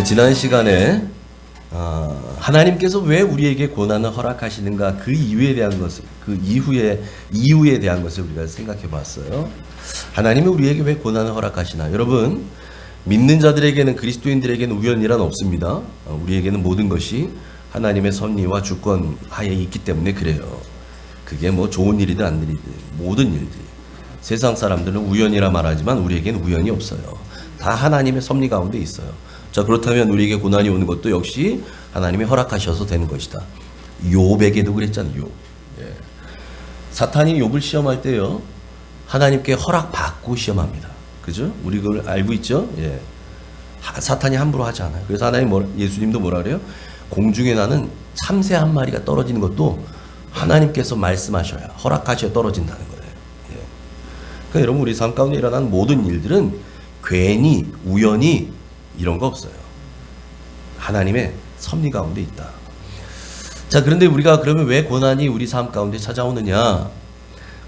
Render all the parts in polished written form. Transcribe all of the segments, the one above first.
우리가 지난 시간에 하나님께서 왜 우리에게 고난을 허락하시는가 그 이유에 대한 것을 그 이유에 대한 것을 우리가 생각해 봤어요. 하나님이 우리에게 왜 고난을 허락하시나? 여러분, 믿는 자들에게는 그리스도인들에게는 우연이란 없습니다. 우리에게는 모든 것이 하나님의 섭리와 주권 하에 있기 때문에 그래요. 그게 뭐 좋은 일이든 안 일이든 모든 일들. 세상 사람들은 우연이라 말하지만 우리에게는 우연이 없어요. 다 하나님의 섭리 가운데 있어요. 자, 그렇다면 우리에게 고난이 오는 것도 역시 하나님이 허락하셔서 되는 것이다. 욥에게도 그랬잖아요. 욥. 예. 사탄이 욥을 시험할 때요, 하나님께 허락받고 시험합니다. 그죠? 우리 그걸 알고 있죠? 예. 사탄이 함부로 하지 않아요. 그래서 예수님도 뭐라 그래요? 공중에 나는 참새 한 마리가 떨어지는 것도 하나님께서 말씀하셔야 허락하셔야 떨어진다는 거예요. 예. 그러니까 여러분, 우리 삶 가운데 일어나는 모든 일들은 괜히 우연히 이런 거 없어요. 하나님의 섭리 가운데 있다. 자, 그런데 우리가 그러면 왜 고난이 우리 삶 가운데 찾아오느냐?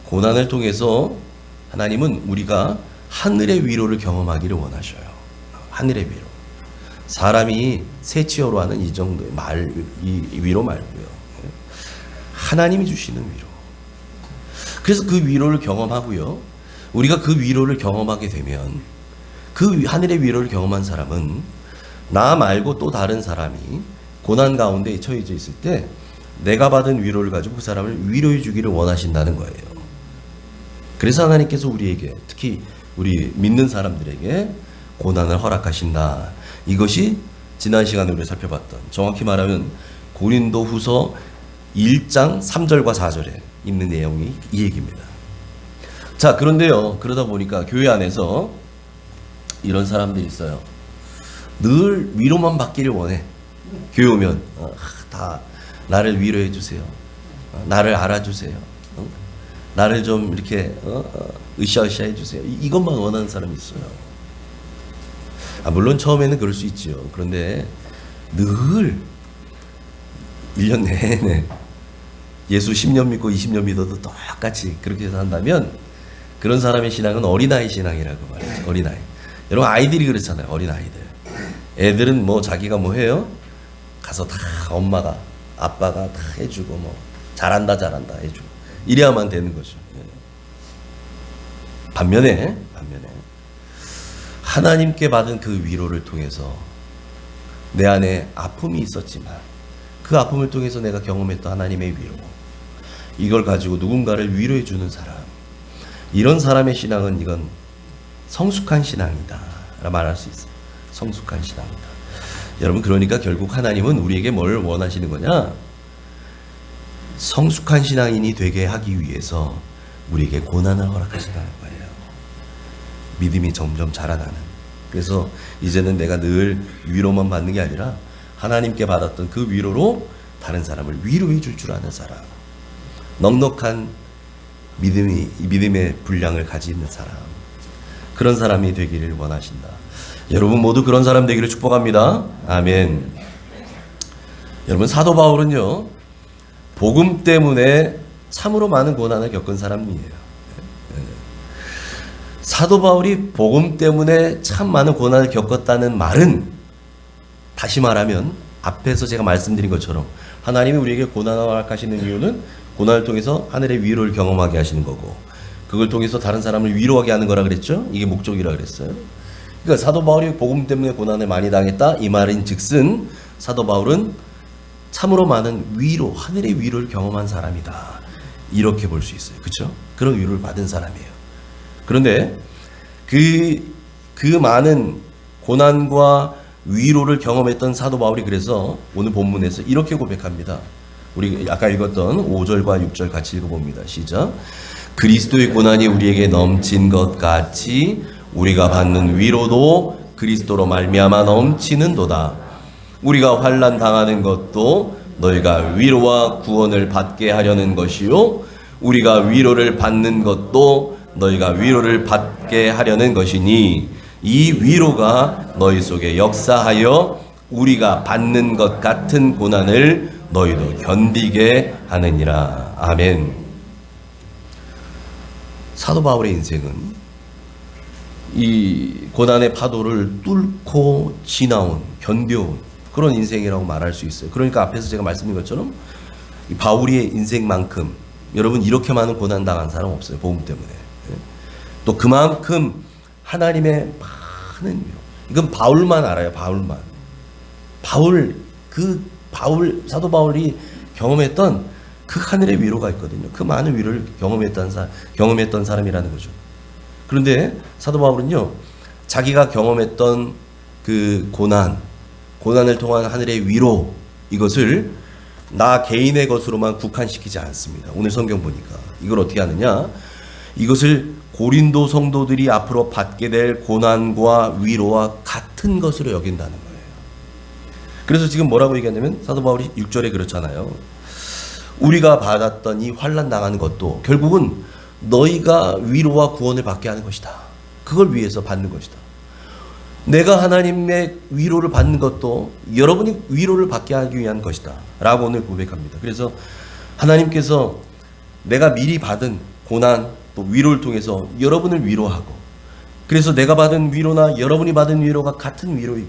고난을 통해서 하나님은 우리가 하늘의 위로를 경험하기를 원하셔요. 하늘의 위로. 사람이 새치어로 하는 이 정도의 이 위로 말고요. 하나님이 주시는 위로. 그래서 그 위로를 경험하고요. 우리가 그 위로를 경험하게 되면 그 하늘의 위로를 경험한 사람은 나 말고 또 다른 사람이 고난 가운데 처해져 있을 때 내가 받은 위로를 가지고 그 사람을 위로해 주기를 원하신다는 거예요. 그래서 하나님께서 우리에게, 특히 우리 믿는 사람들에게 고난을 허락하신다. 이것이 지난 시간에 우리가 살펴봤던, 정확히 말하면 고린도후서 1장 3절과 4절에 있는 내용이 이 얘기입니다. 자, 그런데요, 그러다 보니까 교회 안에서 이런 사람들이 있어요. 늘 위로만 받기를 원해. 교회 오면 다 나를 위로해 주세요. 나를 알아주세요. 나를 좀 이렇게 으쌰으쌰 해주세요. 이것만 원하는 사람이 있어요. 물론 처음에는 그럴 수 있죠. 그런데 늘 1년 내내 예수 10년 믿고 20년 믿어도 똑같이 그렇게 산다면 그런 사람의 신앙은 어린아이 신앙이라고 말해요. 어린아이. 여러분, 아이들이 그렇잖아요. 어린아이들. 애들은 뭐 자기가 뭐 해요? 가서 다 엄마가 아빠가 다 해주고 뭐 잘한다 해주고 이래야만 되는 거죠. 반면에 하나님께 받은 그 위로를 통해서 내 안에 아픔이 있었지만 그 아픔을 통해서 내가 경험했던 하나님의 위로, 이걸 가지고 누군가를 위로해 주는 사람, 이런 사람의 신앙은 이건 성숙한 신앙이다 라 말할 수 있어요. 성숙한 신앙이다. 여러분, 그러니까 결국 하나님은 우리에게 뭘 원하시는 거냐? 성숙한 신앙인이 되게 하기 위해서 우리에게 고난을 허락하신다는 거예요. 믿음이 점점 자라나는. 그래서 이제는 내가 늘 위로만 받는 게 아니라 하나님께 받았던 그 위로로 다른 사람을 위로해 줄 줄 아는 사람, 넉넉한 믿음의 분량을 가지는 사람, 그런 사람이 되기를 원하신다. 여러분 모두 그런 사람 되기를 축복합니다. 아멘. 여러분, 사도 바울은요, 복음 때문에 참으로 많은 고난을 겪은 사람이에요. 사도 바울이 복음 때문에 참 많은 고난을 겪었다는 말은, 다시 말하면 앞에서 제가 말씀드린 것처럼 하나님이 우리에게 고난을 허락하시는 이유는 고난을 통해서 하늘의 위로를 경험하게 하시는 거고, 그걸 통해서 다른 사람을 위로하게 하는 거라 그랬죠. 이게 목적이라 그랬어요. 그러니까 사도 바울이 복음 때문에 고난을 많이 당했다, 이 말인 즉슨 사도 바울은 참으로 많은 위로, 하늘의 위로를 경험한 사람이다, 이렇게 볼 수 있어요. 그렇죠? 그런 위로를 받은 사람이에요. 그런데 그 많은 고난과 위로를 경험했던 사도 바울이 그래서 오늘 본문에서 이렇게 고백합니다. 우리 아까 읽었던 5절과 6절 같이 읽어봅니다. 시작. 그리스도의 고난이 우리에게 넘친 것 같이 우리가 받는 위로도 그리스도로 말미암아 넘치는도다. 우리가 환난 당하는 것도 너희가 위로와 구원을 받게 하려는 것이요, 우리가 위로를 받는 것도 너희가 위로를 받게 하려는 것이니 이 위로가 너희 속에 역사하여 우리가 받는 것 같은 고난을 너희도 견디게 하느니라. 아멘. 사도 바울의 인생은 이 고난의 파도를 뚫고 지나온, 견뎌온 그런 인생이라고 말할 수 있어요. 그러니까 앞에서 제가 말씀드린 것처럼 이 바울의 인생만큼 여러분 이렇게 많은 고난 당한 사람 없어요. 복음 때문에. 또 그만큼 하나님의 많은 위로. 이건 바울만 알아요. 바울만. 사도 바울이 경험했던 그 하늘의 위로가 있거든요. 그 많은 위로를 경험했던 사람이라는 거죠. 그런데 사도 바울은요, 자기가 경험했던 그 고난을 통한 하늘의 위로, 이것을 나 개인의 것으로만 국한시키지 않습니다. 오늘 성경 보니까 이걸 어떻게 하느냐, 이것을 고린도 성도들이 앞으로 받게 될 고난과 위로와 같은 것으로 여긴다는 거예요. 그래서 지금 뭐라고 얘기하냐면 사도 바울이 6절에 그렇잖아요. 우리가 받았던 이 환난 당하는 것도 결국은 너희가 위로와 구원을 받게 하는 것이다. 그걸 위해서 받는 것이다. 내가 하나님의 위로를 받는 것도 여러분이 위로를 받게 하기 위한 것이다 라고 오늘 고백합니다. 그래서 하나님께서 내가 미리 받은 고난 또 위로를 통해서 여러분을 위로하고, 그래서 내가 받은 위로나 여러분이 받은 위로가 같은 위로이고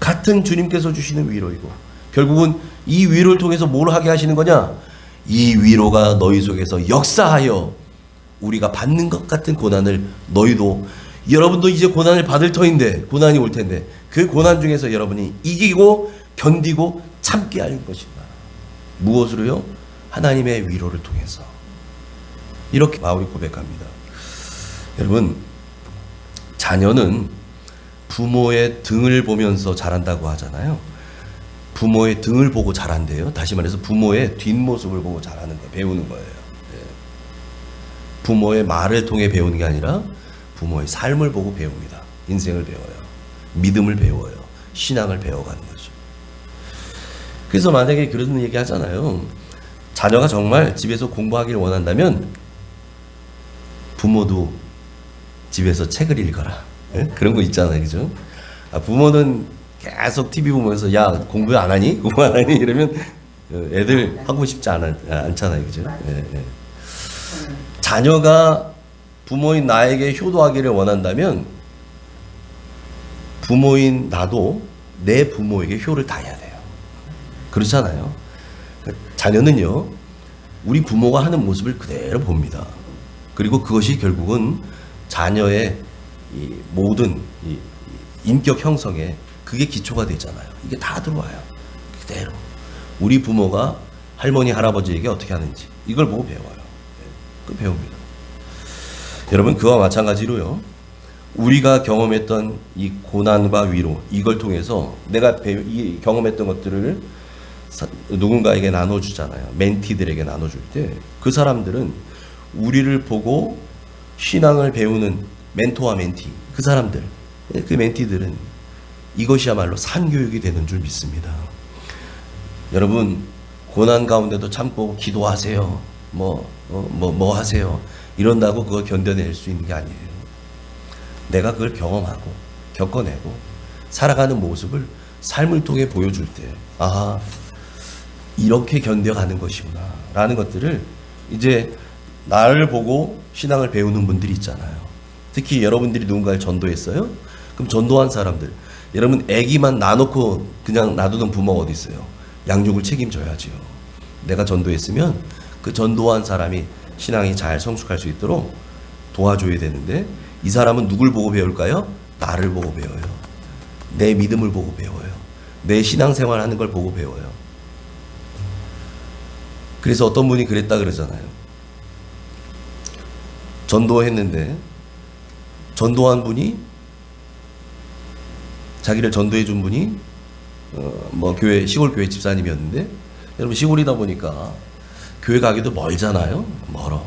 같은 주님께서 주시는 위로이고, 결국은 이 위로를 통해서 뭘 하게 하시는 거냐, 이 위로가 너희 속에서 역사하여 우리가 받는 것 같은 고난을 너희도, 여러분도 이제 고난을 받을 터인데, 고난이 올 텐데 그 고난 중에서 여러분이 이기고 견디고 참게 하는 것이다. 무엇으로요? 하나님의 위로를 통해서. 이렇게 바울이 고백합니다. 여러분, 자녀는 부모의 등을 보면서 자란다고 하잖아요. 부모의 등을 보고 자란대요. 다시 말해서 부모의 뒷모습을 보고 자라는 거, 배우는 거예요. 부모의 말을 통해 배우는 게 아니라 부모의 삶을 보고 배웁니다. 인생을 배워요. 믿음을 배워요. 신앙을 배워가는 거죠. 그래서 만약에 그런 얘기 하잖아요. 자녀가 정말 집에서 공부하기를 원한다면 부모도 집에서 책을 읽어라. 네? 그런 거 있잖아요. 그죠? 부모는 계속 TV 보면서 야 공부 안 하니? 공부 안 하니? 이러면 애들 하고 싶지 않잖아요. 그죠? 네, 네. 자녀가 부모인 나에게 효도하기를 원한다면 부모인 나도 내 부모에게 효를 다해야 돼요. 그렇잖아요. 자녀는요, 우리 부모가 하는 모습을 그대로 봅니다. 그리고 그것이 결국은 자녀의 이 모든 이 인격 형성에 그게 기초가 되잖아요. 이게 다 들어와요. 그대로. 우리 부모가 할머니, 할아버지에게 어떻게 하는지 이걸 보고 배워요. 그 배웁니다. 여러분, 그와 마찬가지로요, 우리가 경험했던 이 고난과 위로, 이걸 통해서 내가 경험했던 것들을 누군가에게 나눠주잖아요. 멘티들에게 나눠줄 때 그 사람들은 우리를 보고 신앙을 배우는 멘토와 멘티, 그 사람들, 그 멘티들은 이것이야말로 산교육이 되는 줄 믿습니다. 여러분, 고난 가운데도 참고 기도하세요. 뭐 하세요. 이런다고 그걸 견뎌낼 수 있는 게 아니에요. 내가 그걸 경험하고 겪어내고 살아가는 모습을 삶을 통해 보여줄 때, 아, 이렇게 견뎌가는 것이구나 라는 것들을 이제 나를 보고 신앙을 배우는 분들이 있잖아요. 특히 여러분들이 누군가를 전도했어요? 그럼 전도한 사람들, 여러분 애기만 놔놓고 그냥 놔두는 부모가 어디 있어요? 양육을 책임져야지요. 내가 전도했으면 그 전도한 사람이 신앙이 잘 성숙할 수 있도록 도와줘야 되는데, 이 사람은 누굴 보고 배울까요? 나를 보고 배워요. 내 믿음을 보고 배워요. 내 신앙생활 하는 걸 보고 배워요. 그래서 어떤 분이 그랬다 그러잖아요. 전도했는데 전도한 분이, 자기를 전도해 준 분이 시골 교회 집사님이었는데, 여러분 시골이다 보니까 교회 가기도 멀잖아요. 멀어.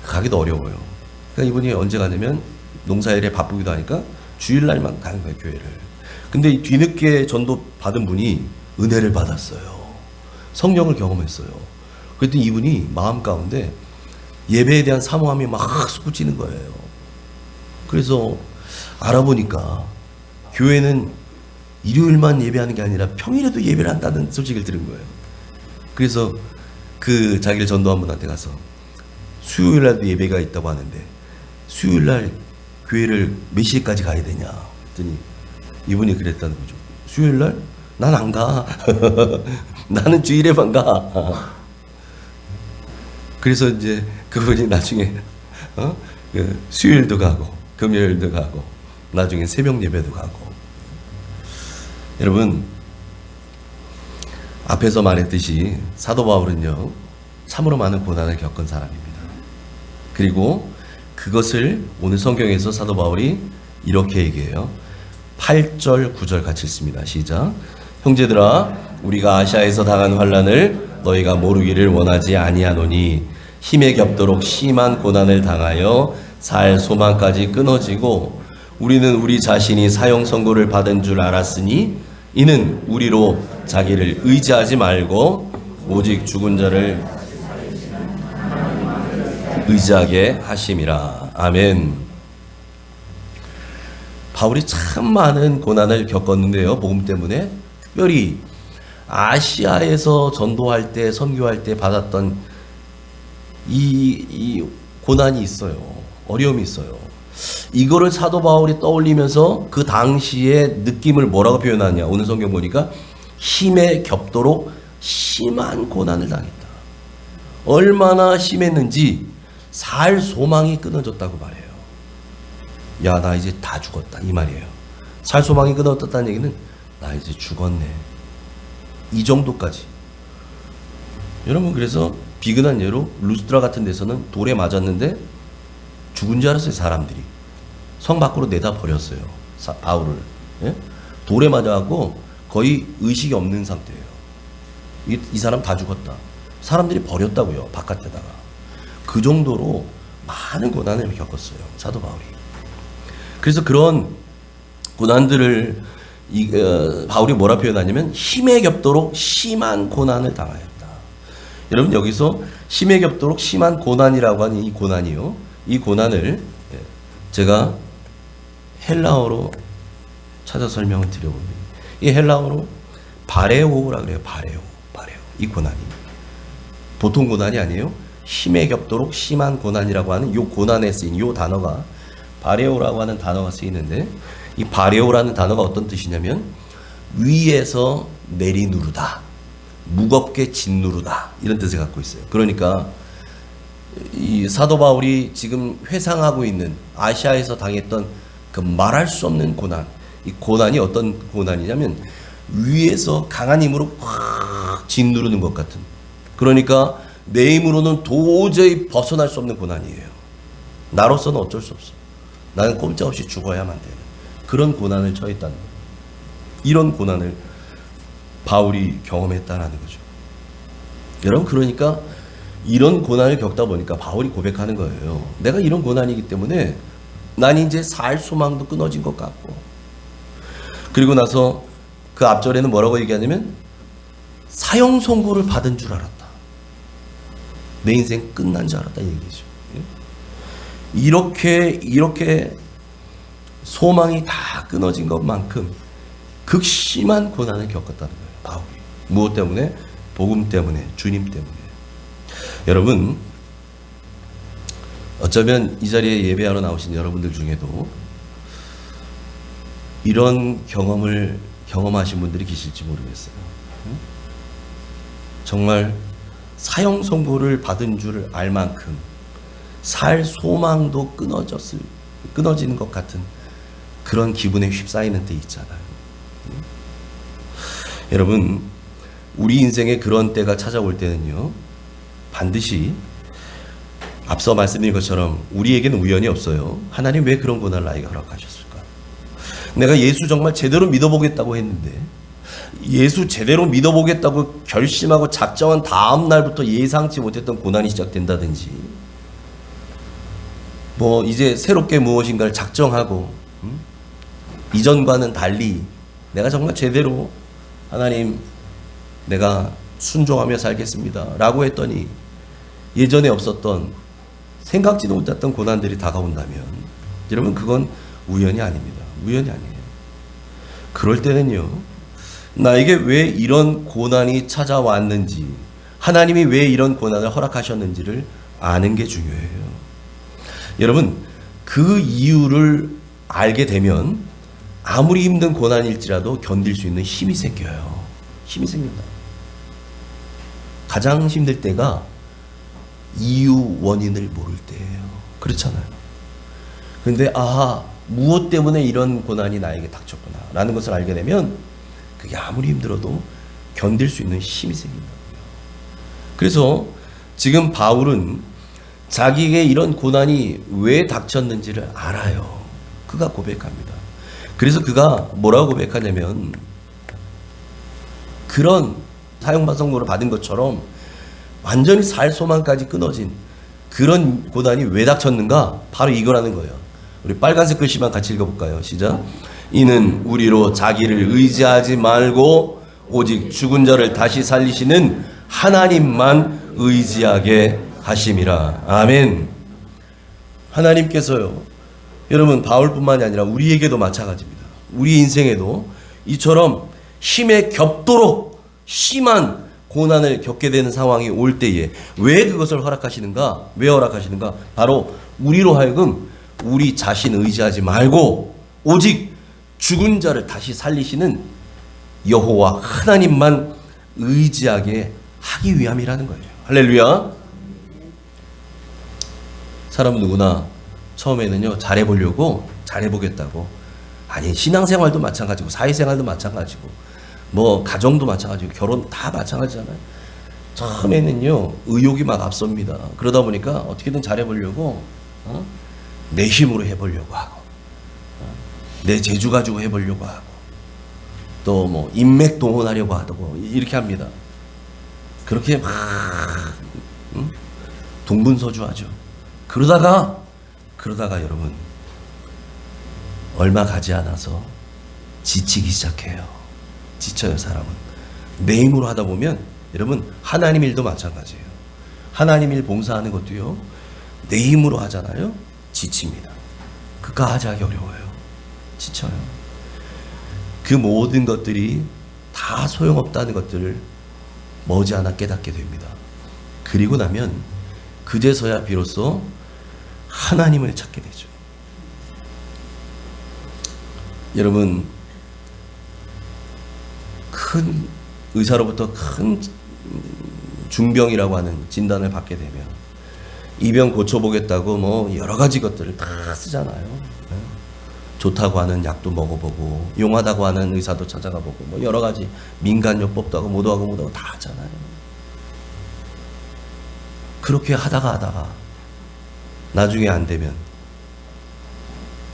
가기도 어려워요. 그러니까 이분이 언제 가냐면 농사일에 바쁘기도 하니까 주일날만 가는 거예요, 교회를. 근데 뒤늦게 전도 받은 분이 은혜를 받았어요. 성령을 경험했어요. 그랬더니 이분이 마음 가운데 예배에 대한 사모함이 막 솟구치는 거예요. 그래서 알아보니까 교회는 일요일만 예배하는 게 아니라 평일에도 예배를 한다는 소식을 들은 거예요. 그래서 그 자기를 전도한 분한테 가서 수요일날도 예배가 있다고 하는데 수요일날 교회를 몇 시까지 가야 되냐 했더니 이분이 그랬다는 거죠. 수요일날? 난 안 가. 나는 주일에만 가. 그래서 이제 그분이 나중에 수요일도 가고 금요일도 가고 나중에 새벽 예배도 가고. 여러분, 앞에서 말했듯이 사도 바울은요 참으로 많은 고난을 겪은 사람입니다. 그리고 그것을 오늘 성경에서 사도 바울이 이렇게 얘기해요. 8절 9절 같이 읽습니다. 시작. 형제들아, 우리가 아시아에서 당한 환난을 너희가 모르기를 원하지 아니하노니 힘에 겹도록 심한 고난을 당하여 살 소망까지 끊어지고 우리는 우리 자신이 사형 선고를 받은 줄 알았으니 이는 우리로 자기를 의지하지 말고 오직 죽은 자를 의지하게 하심이라. 아멘. 바울이 참 많은 고난을 겪었는데요, 복음 때문에. 특별히 아시아에서 전도할 때, 선교할 때 받았던 이 고난이 있어요. 어려움이 있어요. 이거를 사도 바울이 떠올리면서 그 당시의 느낌을 뭐라고 표현하냐. 오늘 성경 보니까 힘에 겹도록 심한 고난을 당했다. 얼마나 심했는지 살 소망이 끊어졌다고 말해요. 야, 나 이제 다 죽었다 이 말이에요. 살 소망이 끊어졌다는 얘기는 나 이제 죽었네, 이 정도까지. 여러분, 그래서 비근한 예로 루스트라 같은 데서는 돌에 맞았는데 죽은 줄 알았어요. 사람들이 성 밖으로 내다 버렸어요. 바울을. 예? 돌에 맞아갖고 거의 의식이 없는 상태예요. 이 사람 다 죽었다. 사람들이 버렸다고요, 바깥에다가. 그 정도로 많은 고난을 겪었어요, 사도 바울이. 그래서 그런 고난들을 바울이 뭐라 표현하냐면 힘에 겹도록 심한 고난을 당하였다. 여러분, 여기서 힘에 겹도록 심한 고난이라고 하는 이 고난이요, 이 고난을 제가 헬라어로 찾아 설명을 드려봅니다. 이 헬라어로 바레오라 그래요. 바레오. 이 고난이 보통 고난이 아니에요. 힘에 겹도록 심한 고난이라고 하는 이 고난에 쓰인 이 단어가 바레오라고 하는 단어가 쓰이는데, 이 바레오라는 단어가 어떤 뜻이냐면 위에서 내리누르다, 무겁게 짓누르다, 이런 뜻을 갖고 있어요. 그러니까 이 사도 바울이 지금 회상하고 있는 아시아에서 당했던 그 말할 수 없는 고난, 이 고난이 어떤 고난이냐면 위에서 강한 힘으로 확 짓누르는 것 같은, 그러니까 내 힘으로는 도저히 벗어날 수 없는 고난이에요. 나로서는 어쩔 수 없어. 나는 꼼짝없이 죽어야만 되는 그런 고난을 처했다는 거예요. 이런 고난을 바울이 경험했다는 거죠. 여러분, 그러니까 이런 고난을 겪다 보니까 바울이 고백하는 거예요. 내가 이런 고난이기 때문에 난 이제 살 소망도 끊어진 것 같고, 그리고 나서 그 앞절에는 뭐라고 얘기하냐면 사형 선고를 받은 줄 알았다. 내 인생 끝난 줄 알았다, 이 얘기죠. 이렇게 소망이 다 끊어진 것만큼 극심한 고난을 겪었다는 거예요, 바울이. 무엇 때문에? 복음 때문에, 주님 때문에. 여러분, 어쩌면 이 자리에 예배하러 나오신 여러분들 중에도 이런 경험을 경험하신 분들이 계실지 모르겠어요. 정말 사형 선고를 받은 줄 알 만큼 살 소망도 끊어지는 것 같은 그런 기분에 휩싸이는 때 있잖아요. 여러분, 우리 인생에 그런 때가 찾아올 때는요, 반드시 앞서 말씀드린 것처럼 우리에게는 우연이 없어요. 하나님 왜 그런 고난을 나에게 허락하셨을까? 내가 예수 정말 제대로 믿어보겠다고 했는데, 예수 제대로 믿어보겠다고 결심하고 작정한 다음 날부터 예상치 못했던 고난이 시작된다든지, 뭐 이제 새롭게 무엇인가를 작정하고 이전과는 달리 내가 정말 제대로 하나님 내가 순종하며 살겠습니다 라고 했더니 예전에 없었던, 생각지도 못했던 고난들이 다가온다면 여러분, 그건 우연이 아닙니다. 우연이 아니에요. 그럴 때는요, 나에게 왜 이런 고난이 찾아왔는지, 하나님이 왜 이런 고난을 허락하셨는지를 아는 게 중요해요. 여러분, 그 이유를 알게 되면 아무리 힘든 고난일지라도 견딜 수 있는 힘이 생겨요. 힘이 생긴다. 가장 힘들 때가 이유 원인을 모를 때예요. 그렇잖아요. 근데 무엇 때문에 이런 고난이 나에게 닥쳤구나 라는 것을 알게 되면 그게 아무리 힘들어도 견딜 수 있는 힘이 생긴다고요. 그래서 지금 바울은 자기에게 이런 고난이 왜 닥쳤는지를 알아요. 그가 고백합니다. 그래서 그가 뭐라고 고백하냐면, 그런 사형방송으로 받은 것처럼 완전히 살 소망까지 끊어진 그런 고난이 왜 닥쳤는가? 바로 이거라는 거예요. 우리 빨간색 글씨만 같이 읽어볼까요? 시작. 이는 우리로 자기를 의지하지 말고 오직 죽은 자를 다시 살리시는 하나님만 의지하게 하심이라. 아멘. 하나님께서요, 여러분, 바울뿐만이 아니라 우리에게도 마찬가지입니다. 우리 인생에도 이처럼 힘에 겹도록 심한 고난을 겪게 되는 상황이 올 때에 왜 그것을 허락하시는가? 왜 허락하시는가? 바로 우리로 하여금 우리 자신 의지하지 말고 오직 죽은 자를 다시 살리시는 여호와 하나님만 의지하게 하기 위함이라는 거예요. 할렐루야. 사람은 누구나 처음에는요, 잘해보려고, 잘해보겠다고, 아니 신앙생활도 마찬가지고 사회생활도 마찬가지고 뭐 가정도 마찬가지고 결혼 다 마찬가지잖아요. 처음에는요 의욕이 막 앞섭니다. 그러다 보니까 어떻게든 잘해보려고 내 힘으로 해보려고 하고 내 재주 가지고 해보려고 하고 또 뭐 인맥 동원하려고 하고 이렇게 합니다. 그렇게 막 동분서주하죠. 그러다가 여러분 얼마 가지 않아서 지치기 시작해요. 지쳐요. 사람은 내 힘으로 하다 보면 여러분 하나님 일도 마찬가지예요. 하나님 일 봉사하는 것도요 내 힘으로 하잖아요. 지칩니다. 그까지 하기 어려워요. 지쳐요. 그 모든 것들이 다 소용없다는 것들을 머지않아 깨닫게 됩니다. 그리고 나면 그제서야 비로소 하나님을 찾게 되죠. 여러분, 큰 의사로부터 큰 중병이라고 하는 진단을 받게 되면 이 병 고쳐보겠다고 뭐 여러 가지 것들을 다 쓰잖아요. 좋다고 하는 약도 먹어보고 용하다고 하는 의사도 찾아가보고 뭐 여러 가지 민간요법도 하고 뭐도 하고 다 하잖아요. 그렇게 하다가 나중에 안 되면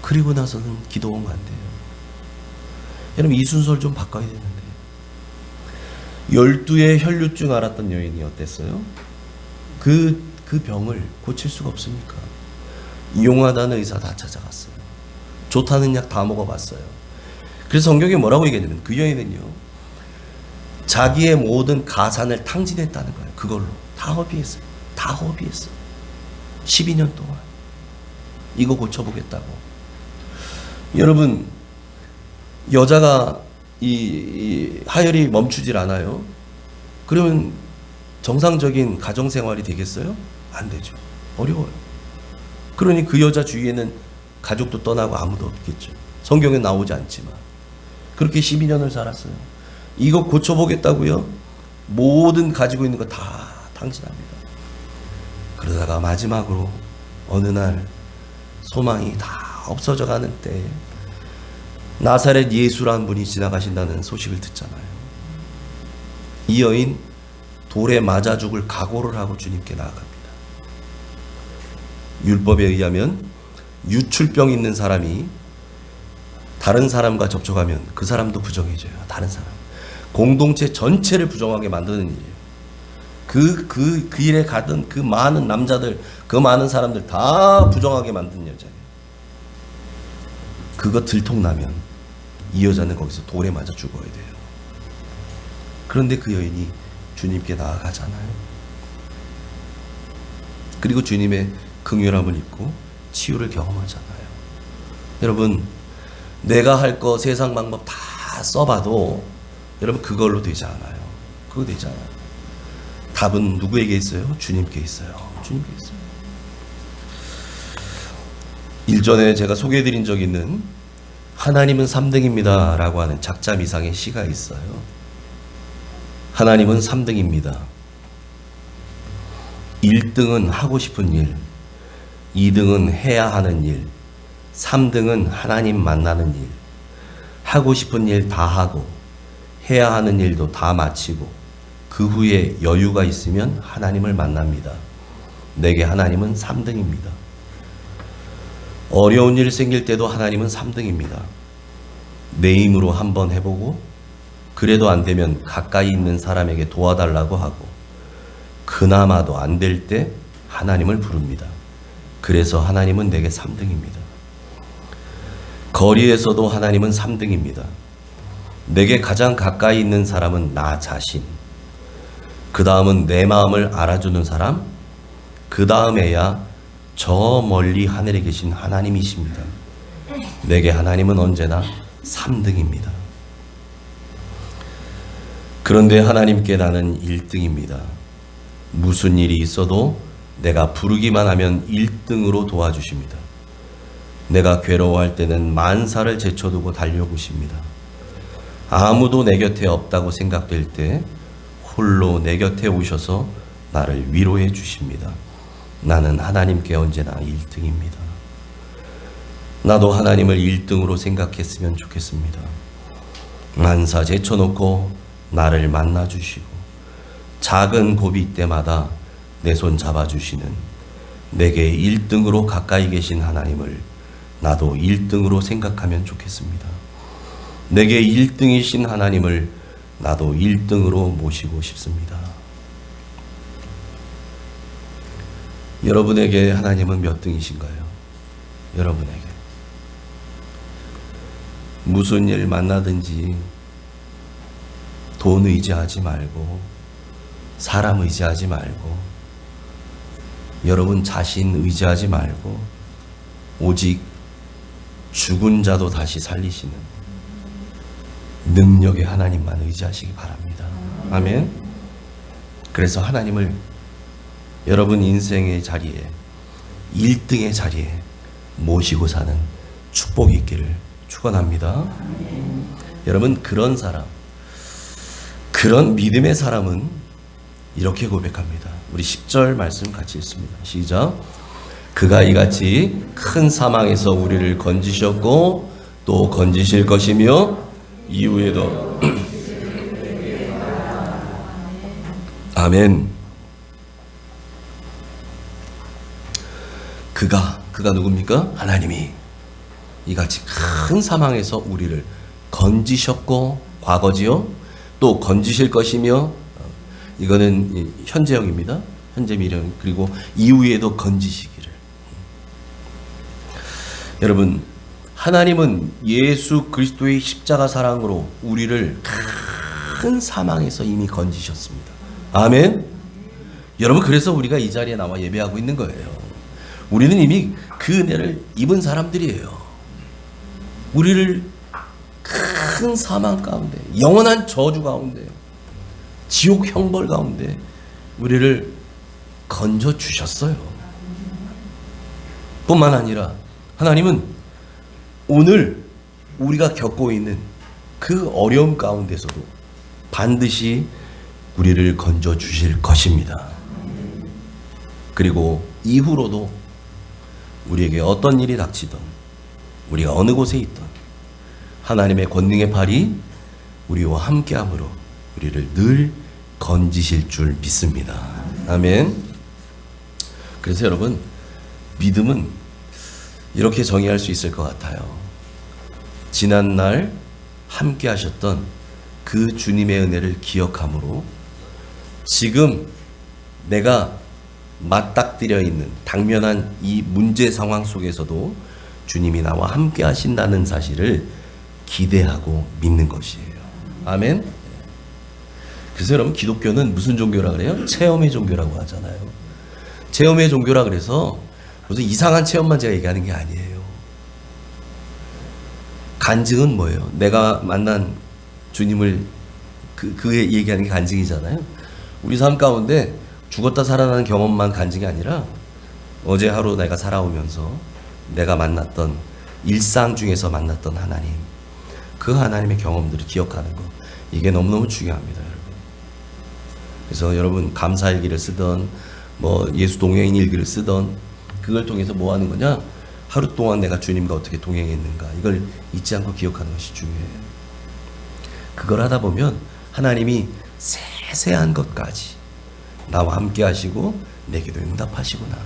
그리고 나서는 기도원 간대요. 여러분 이 순서를 좀 바꿔야 되는데 12의 혈류증 앓았던 여인이 어땠어요? 그 병을 고칠 수가 없습니까? 용하다는 의사 다 찾아갔어요. 좋다는 약 다 먹어봤어요. 그래서 성경에 뭐라고 얘기하냐면 그 여인은요 자기의 모든 가산을 탕진했다는 거예요. 그걸로 다 허비했어요. 12년 동안 이거 고쳐보겠다고. 여러분 여자가 이 하혈이 멈추질 않아요. 그러면 정상적인 가정생활이 되겠어요? 안 되죠. 어려워요. 그러니 그 여자 주위에는 가족도 떠나고 아무도 없겠죠. 성경에 나오지 않지만 그렇게 12년을 살았어요. 이거 고쳐보겠다고요? 모든 가지고 있는 거 다 탕진합니다. 그러다가 마지막으로 어느 날 소망이 다 없어져 가는 때에 나사렛 예수라는 분이 지나가신다는 소식을 듣잖아요. 이 여인 돌에 맞아 죽을 각오를 하고 주님께 나아갑니다. 율법에 의하면 유출병 있는 사람이 다른 사람과 접촉하면 그 사람도 부정해져요. 다른 사람. 공동체 전체를 부정하게 만드는 일이에요. 그 일에 가던 그 많은 남자들, 그 많은 사람들 다 부정하게 만든 여자예요. 그거 들통나면 이 여자는 거기서 돌에 맞아 죽어야 돼요. 그런데 그 여인이 주님께 나아가잖아요. 그리고 주님의 긍휼함을 입고 치유를 경험하잖아요. 여러분 내가 할 거 세상 방법 다 써봐도 여러분 그걸로 되지 않아요. 그거 되지 않아요. 답은 누구에게 있어요? 주님께 있어요. 주님께 있어요. 일전에 제가 소개해드린 적 있는 하나님은 3등입니다 라고 하는 작자 미상의 시가 있어요. 하나님은 3등입니다. 1등은 하고 싶은 일, 2등은 해야 하는 일, 3등은 하나님 만나는 일. 하고 싶은 일 다 하고 해야 하는 일도 다 마치고 그 후에 여유가 있으면 하나님을 만납니다. 내게 하나님은 3등입니다. 어려운 일 생길 때도 하나님은 3등입니다. 내 힘으로 한번 해보고 그래도 안 되면 가까이 있는 사람에게 도와달라고 하고 그나마도 안 될 때 하나님을 부릅니다. 그래서 하나님은 내게 3등입니다. 거리에서도 하나님은 3등입니다. 내게 가장 가까이 있는 사람은 나 자신, 그 다음은 내 마음을 알아주는 사람, 그 다음에야 저 멀리 하늘에 계신 하나님이십니다. 내게 하나님은 언제나 3등입니다. 그런데 하나님께 나는 1등입니다. 무슨 일이 있어도 내가 부르기만 하면 1등으로 도와주십니다. 내가 괴로워할 때는 만사를 제쳐두고 달려오십니다. 아무도 내 곁에 없다고 생각될 때 홀로 내 곁에 오셔서 나를 위로해 주십니다. 나는 하나님께 언제나 1등입니다. 나도 하나님을 1등으로 생각했으면 좋겠습니다. 만사 제쳐놓고 나를 만나주시고 작은 고비 때마다 내 손 잡아주시는 내게 1등으로 가까이 계신 하나님을 나도 1등으로 생각하면 좋겠습니다. 내게 1등이신 하나님을 나도 1등으로 모시고 싶습니다. 여러분에게 하나님은 몇 등이신가요? 여러분에게 무슨 일 만나든지 돈 의지하지 말고 사람 의지하지 말고 여러분 자신 의지하지 말고 오직 죽은 자도 다시 살리시는 능력의 하나님만 의지하시기 바랍니다. 아멘. 그래서 하나님을 여러분 인생의 자리에 1등의 자리에 모시고 사는 축복이 있기를 축원합니다. 여러분 그런 사람, 그런 믿음의 사람은 이렇게 고백합니다. 우리 10절 말씀 같이 읽습니다. 시작. 그가 이같이 큰 사망에서 우리를 건지셨고 또 건지실 것이며 이후에도 아멘. 그가 누굽니까? 하나님이 이같이 큰 사망에서 우리를 건지셨고 과거지요. 또 건지실 것이며 이거는 현재형입니다. 현재 미래형. 그리고 이후에도 건지시기를. 여러분 하나님은 예수 그리스도의 십자가 사랑으로 우리를 큰 사망에서 이미 건지셨습니다. 아멘. 여러분 그래서 우리가 이 자리에 나와 예배하고 있는 거예요. 우리는 이미 그 은혜를 입은 사람들이에요. 우리를 큰 사망 가운데, 영원한 저주 가운데, 지옥 형벌 가운데 우리를 건져 주셨어요. 뿐만 아니라 하나님은 오늘 우리가 겪고 있는 그 어려움 가운데서도 반드시 우리를 건져 주실 것입니다. 그리고 이후로도 우리에게 어떤 일이 닥치든 우리가 어느 곳에 있든 하나님의 권능의 팔이 우리와 함께함으로 우리를 늘 건지실 줄 믿습니다. 아멘. 그래서 여러분 믿음은 이렇게 정의할 수 있을 것 같아요. 지난날 함께 하셨던 그 주님의 은혜를 기억함으로 지금 내가 맞닥뜨려 있는 당면한 이 문제 상황 속에서도 주님이 나와 함께 하신다는 사실을 기대하고 믿는 것이에요. 아멘. 그래서 여러분 기독교는 무슨 종교라 그래요? 체험의 종교라고 하잖아요. 체험의 종교라 그래서 무슨 이상한 체험만 제가 얘기하는 게 아니에요. 간증은 뭐예요? 내가 만난 주님을 그의 얘기하는 게 간증이잖아요. 우리 삶 가운데 죽었다 살아나는 경험만 간증이 아니라 어제 하루 내가 살아오면서 내가 만났던 일상 중에서 만났던 하나님, 그 하나님의 경험들을 기억하는 거, 이게 너무너무 중요합니다, 여러분. 그래서 여러분 감사일기를 쓰던 뭐 예수 동행인 일기를 쓰던 그걸 통해서 뭐 하는 거냐? 하루 동안 내가 주님과 어떻게 동행했는가, 이걸 잊지 않고 기억하는 것이 중요해요. 그걸 하다 보면 하나님이 세세한 것까지 나와 함께 하시고 내게도 응답하시구나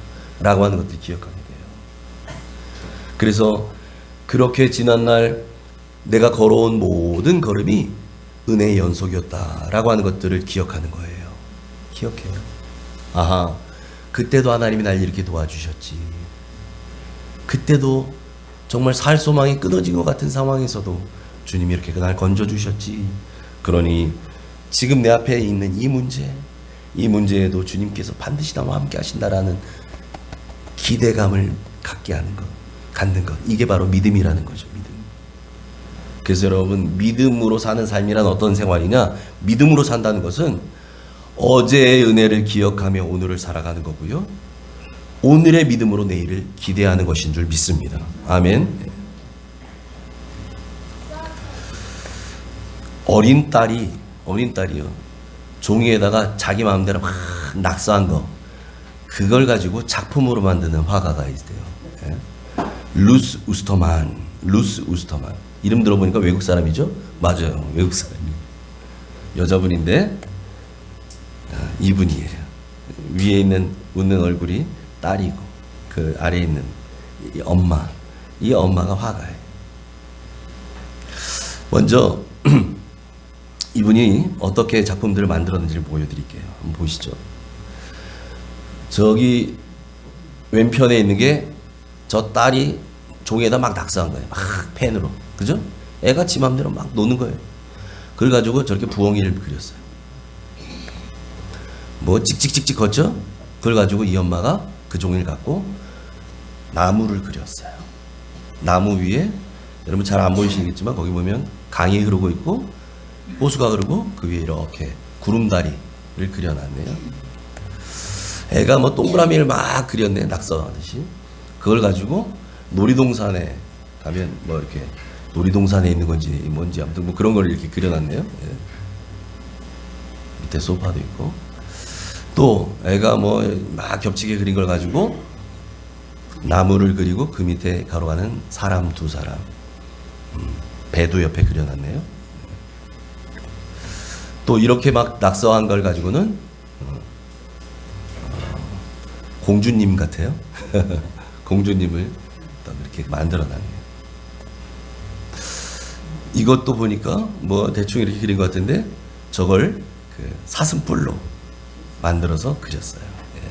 라고 하는 것들 기억하게 돼요. 그래서 그렇게 지난날 내가 걸어온 모든 걸음이 은혜의 연속이었다라고 하는 것들을 기억하는 거예요. 기억해요. 아하, 그때도 하나님이 날 이렇게 도와주셨지. 그때도 정말 살 소망이 끊어진 것 같은 상황에서도 주님이 이렇게 날 건져주셨지. 그러니 지금 내 앞에 있는 이 문제에도 주님께서 반드시 나와 함께 하신다라는 기대감을 갖는 것, 이게 바로 믿음이라는 거죠. 믿음. 그래서 여러분, 믿음으로 사는 삶이란 어떤 생활이냐? 믿음으로 산다는 것은 어제의 은혜를 기억하며 오늘을 살아가는 거고요, 오늘의 믿음으로 내일을 기대하는 것인 줄 믿습니다. 아멘. 어린 딸이요, 종이에다가 자기 마음대로 막 낙서한 거, 그걸 가지고 작품으로 만드는 화가가 있대요. 예? 루스 우스터만. 이름 들어보니까 외국 사람이죠? 맞아요, 외국 사람이에요. 여자분인데 이분이에요. 위에 있는 웃는 얼굴이 딸이고 그 아래에 있는 이 엄마가 화가예요. 먼저 이분이 어떻게 작품들을 만들었는지를 보여드릴게요. 한번 보시죠. 저기 왼편에 있는 게 저 딸이 종이에다 막 낙서한 거예요. 막 펜으로. 그죠? 애가 지 맘대로 막 노는 거예요. 그걸 가지고 저렇게 부엉이를 그렸어요. 뭐 찍찍찍찍 걷죠? 그걸 가지고 이 엄마가 그 종이를 갖고 나무를 그렸어요. 나무 위에, 여러분 잘 안 보이시겠지만 거기 보면 강이 흐르고 있고 호수가 흐르고 그 위에 이렇게 구름다리를 그려놨네요. 애가 뭐 동그라미를 막 그렸네, 낙서하듯이. 그걸 가지고 놀이동산에 가면 뭐 이렇게 놀이동산에 있는 건지 뭔지 아무튼 뭐 그런 걸 이렇게 그려놨네요. 예. 밑에 소파도 있고, 또 애가 뭐 막 겹치게 그린 걸 가지고 나무를 그리고 그 밑에 가로가는 사람 두 사람, 배도 옆에 그려놨네요. 또 이렇게 막 낙서한 걸 가지고는 공주님 같아요. 공주님을 이렇게 만들어놨네요. 이것도 보니까 뭐 대충 이렇게 그린 것 같은데 저걸 그 사슴뿔로 만들어서 그렸어요. 예.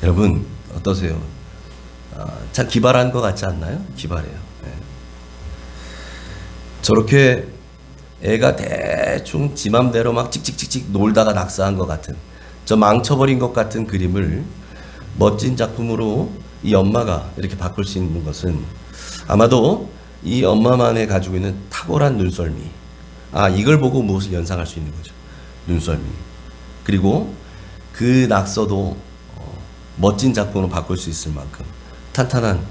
여러분 어떠세요? 참 기발한 것 같지 않나요? 기발해요. 예. 저렇게 애가 대충 지 맘대로 막 찍찍찍찍 놀다가 낙서한 것 같은, 저 망쳐버린 것 같은 그림을 멋진 작품으로 이 엄마가 이렇게 바꿀 수 있는 것은 아마도 이 엄마만의 가지고 있는 탁월한 눈썰미, 이걸 보고 무엇을 연상할 수 있는 거죠. 눈썰미. 그리고 그 낙서도 멋진 작품으로 바꿀 수 있을 만큼 탄탄한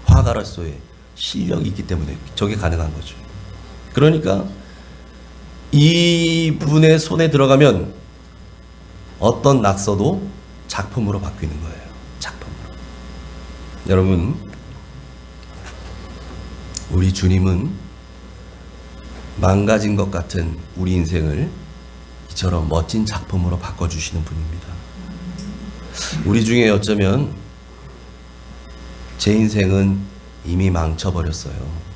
화가로서의 실력이 있기 때문에 저게 가능한 거죠. 그러니까 이분의 손에 들어가면 어떤 낙서도 작품으로 바뀌는 거예요. 작품으로. 여러분, 우리 주님은 망가진 것 같은 우리 인생을 이처럼 멋진 작품으로 바꿔주시는 분입니다. 우리 중에 어쩌면 제 인생은 이미 망쳐버렸어요.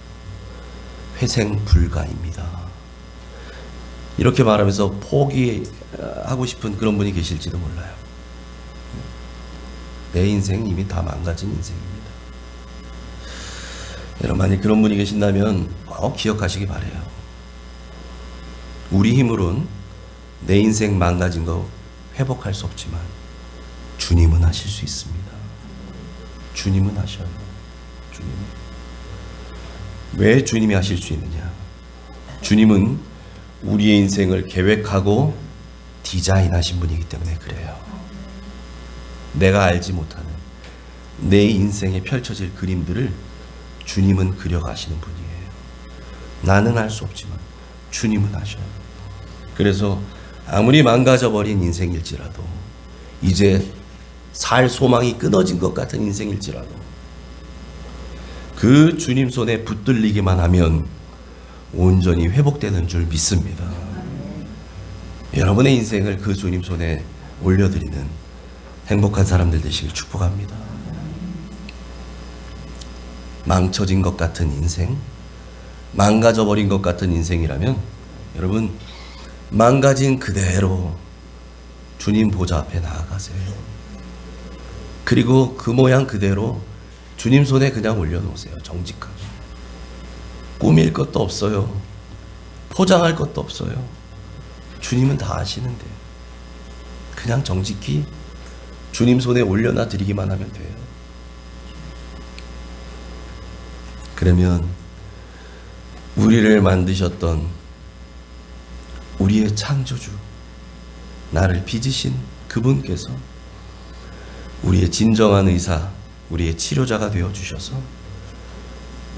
회생 불가입니다. 이렇게 말하면서 포기하고 싶은 그런 분이 계실지도 몰라요. 내 인생은 이미 다 망가진 인생입니다. 여러분, 만약 그런 분이 계신다면 기억하시기 바라요. 우리 힘으론 내 인생 망가진 거 회복할 수 없지만 주님은 하실 수 있습니다. 주님은 하셔요. 주님은. 왜 주님이 하실 수 있느냐? 주님은 우리의 인생을 계획하고 디자인하신 분이기 때문에 그래요. 내가 알지 못하는 내 인생에 펼쳐질 그림들을 주님은 그려가시는 분이에요. 나는 알 수 없지만 주님은 아셔요. 그래서 아무리 망가져버린 인생일지라도, 이제 살 소망이 끊어진 것 같은 인생일지라도 그 주님 손에 붙들리기만 하면 온전히 회복되는 줄 믿습니다. 여러분의 인생을 그 주님 손에 올려드리는 행복한 사람들 되시길 축복합니다. 망쳐진 것 같은 인생, 망가져버린 것 같은 인생이라면 여러분, 망가진 그대로 주님 보좌 앞에 나아가세요. 그리고 그 모양 그대로 주님 손에 그냥 올려놓으세요. 정직하게. 꾸밀 것도 없어요. 포장할 것도 없어요. 주님은 다 아시는데 그냥 정직히 주님 손에 올려놔 드리기만 하면 돼요. 그러면 우리를 만드셨던 우리의 창조주, 나를 빚으신 그분께서 우리의 진정한 의사, 우리의 치료자가 되어주셔서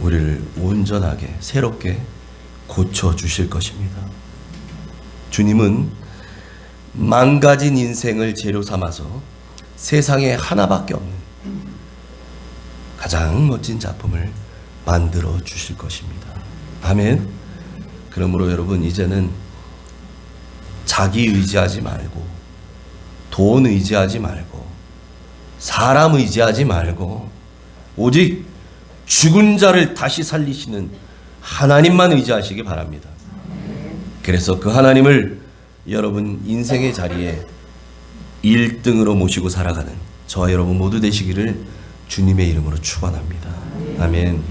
우리를 온전하게 새롭게 고쳐주실 것입니다. 주님은 망가진 인생을 재료 삼아서 세상에 하나밖에 없는 가장 멋진 작품을 만들어 주실 것입니다. 아멘. 그러므로 여러분, 이제는 자기 의지하지 말고, 돈 의지하지 말고, 사람 의지하지 말고, 오직 죽은 자를 다시 살리시는 하나님만 의지하시기 바랍니다. 그래서 그 하나님을 여러분 인생의 자리에 1등으로 모시고 살아가는 저와 여러분 모두 되시기를 주님의 이름으로 축원합니다. 아멘.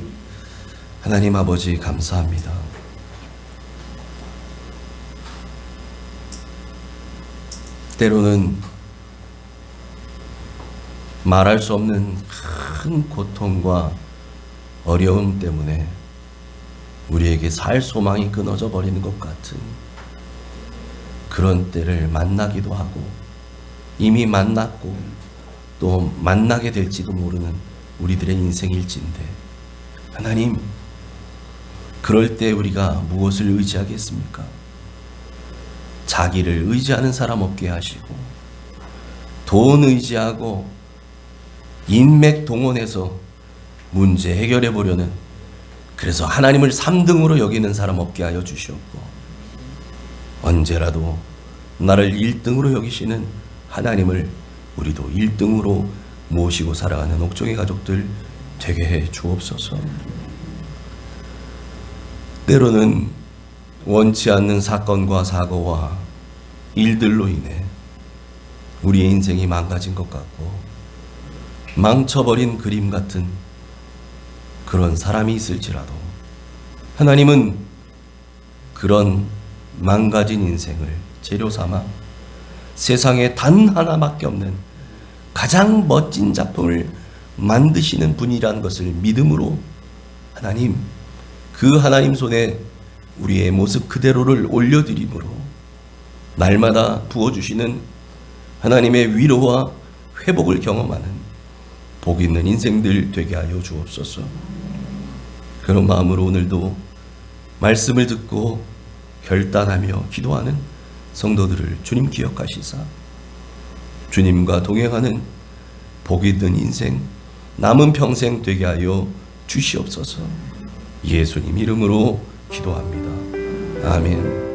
하나님 아버지, 감사합니다. 때로는 말할 수 없는 큰 고통과 어려움 때문에 우리에게 살 소망이 끊어져 버리는 것 같은 그런 때를 만나기도 하고, 이미 만났고 또 만나게 될지도 모르는 우리들의 인생일진데, 하나님, 그럴 때 우리가 무엇을 의지하겠습니까? 자기를 의지하는 사람 없게 하시고, 돈 의지하고 인맥 동원해서 문제 해결해 보려는, 그래서 하나님을 3등으로 여기는 사람 없게 하여 주시옵고, 언제라도 나를 1등으로 여기시는 하나님을 우리도 1등으로 모시고 살아가는 옥종의 가족들 되게 해 주옵소서. 때로는 원치 않는 사건과 사고와 일들로 인해 우리의 인생이 망가진 것 같고 망쳐버린 그림 같은 그런 사람이 있을지라도, 하나님은 그런 망가진 인생을 재료 삼아 세상에 단 하나밖에 없는 가장 멋진 작품을 만드시는 분이라는 것을 믿음으로, 하나님, 그 하나님 손에 우리의 모습 그대로를 올려드림으로 날마다 부어주시는 하나님의 위로와 회복을 경험하는 복 있는 인생들 되게 하여 주옵소서. 그런 마음으로 오늘도 말씀을 듣고 결단하며 기도하는 성도들을 주님 기억하시사 주님과 동행하는 복 있는 인생, 남은 평생 되게 하여 주시옵소서. 예수님 이름으로 기도합니다. 아멘.